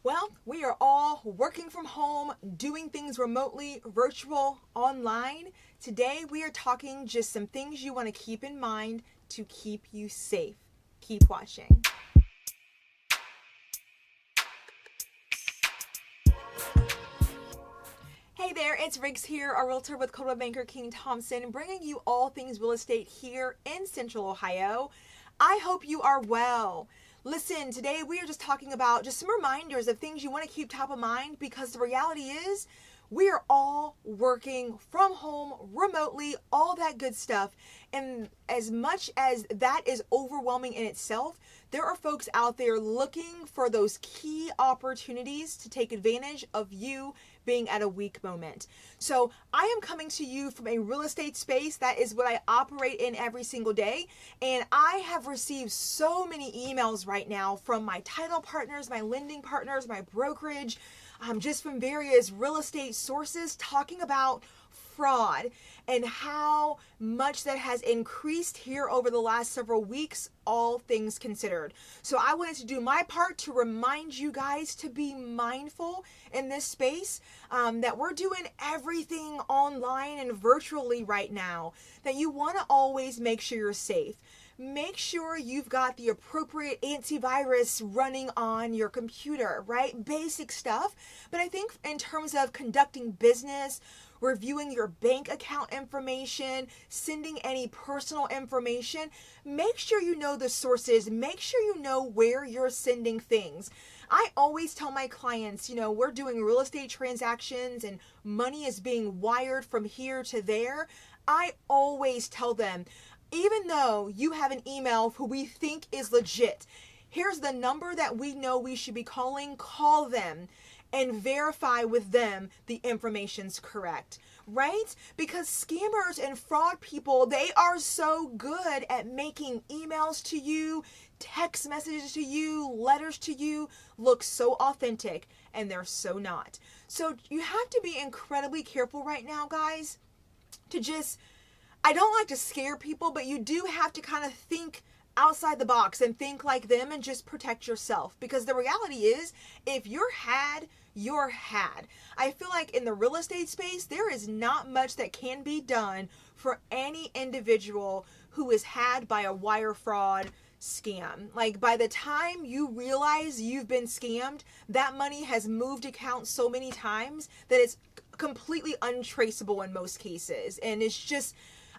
Well, we are all working from home, doing things remotely, virtual, online. Today, we are talking just some things you want to keep in mind to keep you safe. Keep watching. Hey there, it's Riggs here, a realtor with Coldwell Banker King Thompson, bringing you all things real estate here in Central Ohio. I hope you are well. Listen, today we are just talking about just some reminders of things you want to keep top of mind, because the reality is we are all working from home, remotely, all that good stuff. And as much as that is overwhelming in itself, there are folks out there looking for those key opportunities to take advantage of you being at a weak moment. So I am coming to you from a real estate space. That is what I operate in every single day. And I have received so many emails right now from my title partners, my lending partners, my brokerage, just from various real estate sources talking about fraud and how much that has increased here over the last several weeks, all things considered. So I wanted to do my part to remind you guys to be mindful in this space, that we're doing everything online and virtually right now, that you want to always make sure you're safe. Make sure you've got the appropriate antivirus running on your computer, right? Basic stuff. But I think in terms of conducting business, reviewing your bank account information, sending any personal information, make sure you know the sources, make sure you know where you're sending things. I always tell my clients, we're doing real estate transactions and money is being wired from here to there. I always tell them, even though you have an email who we think is legit, here's the number that we know we should be calling. Call them and verify with them the information's correct, right? Because scammers and fraud people, they are so good at making emails to you, text messages to you, letters to you look so authentic, and they're so not. So you have to be incredibly careful right now, guys, to just, I don't like to scare people, but you do have to kind of think outside the box and think like them and just protect yourself. Because the reality is, if you're had, you're had. I feel like in the real estate space, there is not much that can be done for any individual who is had by a wire fraud scam. Like, by the time you realize you've been scammed, that money has moved accounts so many times that it's completely untraceable in most cases. And it's just,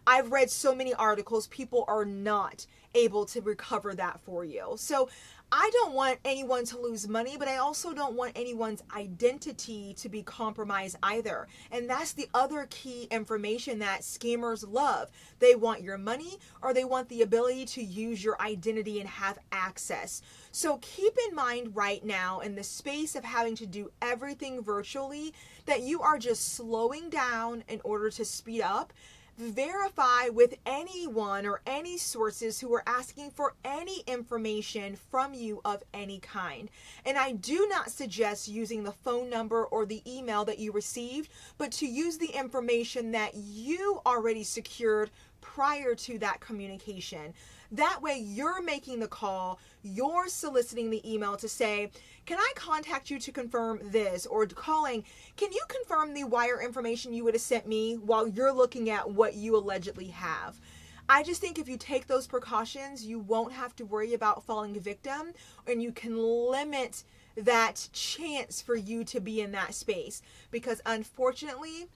I've read so many articles, people are not able to recover that for you. So I don't want anyone to lose money, but I also don't want anyone's identity to be compromised either. And that's the other key information that scammers love. They want your money, or they want the ability to use your identity and have access. So keep in mind right now, in the space of having to do everything virtually, that you are just slowing down in order to speed up. Verify with anyone or any sources who are asking for any information from you of any kind. And I do not suggest using the phone number or the email that you received, but to use the information that you already secured prior to that communication. That way you're making the call, you're soliciting the email to say, can I contact you to confirm this? Or calling, can you confirm the wire information you would have sent me, while you're looking at what you allegedly have? I just think if you take those precautions, you won't have to worry about falling victim, and you can limit that chance for you to be in that space. Because unfortunately,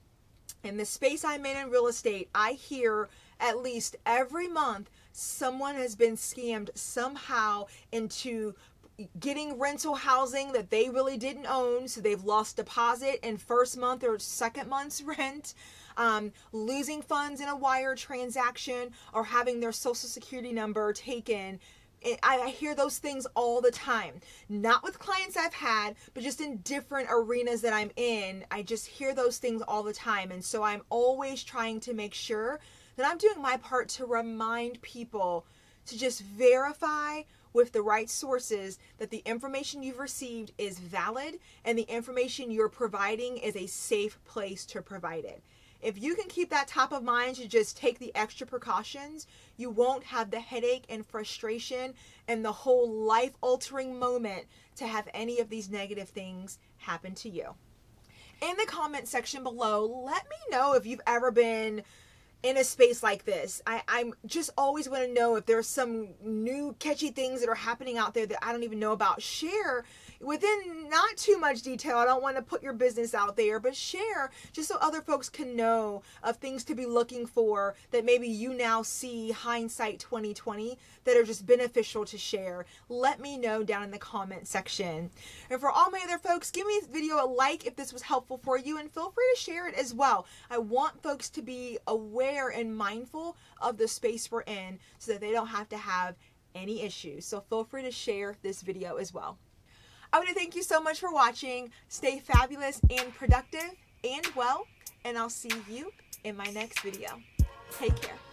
in the space I'm in real estate, I hear at least every month someone has been scammed somehow into getting rental housing that they really didn't own, so they've lost deposit in first month or second month's rent, losing funds in a wire transaction, or having their social security number taken. I hear those things all the time. Not with clients I've had, but just in different arenas that I'm in. I just hear those things all the time. And so I'm always trying to make sure that I'm doing my part to remind people to just verify with the right sources that the information you've received is valid and the information you're providing is a safe place to provide it. If you can keep that top of mind to just take the extra precautions, you won't have the headache and frustration and the whole life-altering moment to have any of these negative things happen to you. In the comment section below, let me know if you've ever been in a space like this. I'm just always want to know if there's some new catchy things that are happening out there that I don't even know about. Share within not too much detail. I don't want to put your business out there, but share just so other folks can know of things to be looking for that maybe you now see hindsight 2020 that are just beneficial to share. Let me know down in the comment section. And for all my other folks, give me this video a like if this was helpful for you, and feel free to share it as well. I want folks to be aware and mindful of the space we're in so that they don't have to have any issues. So feel free to share this video as well. I want to thank you so much for watching. Stay fabulous and productive and well, and I'll see you in my next video. Take care.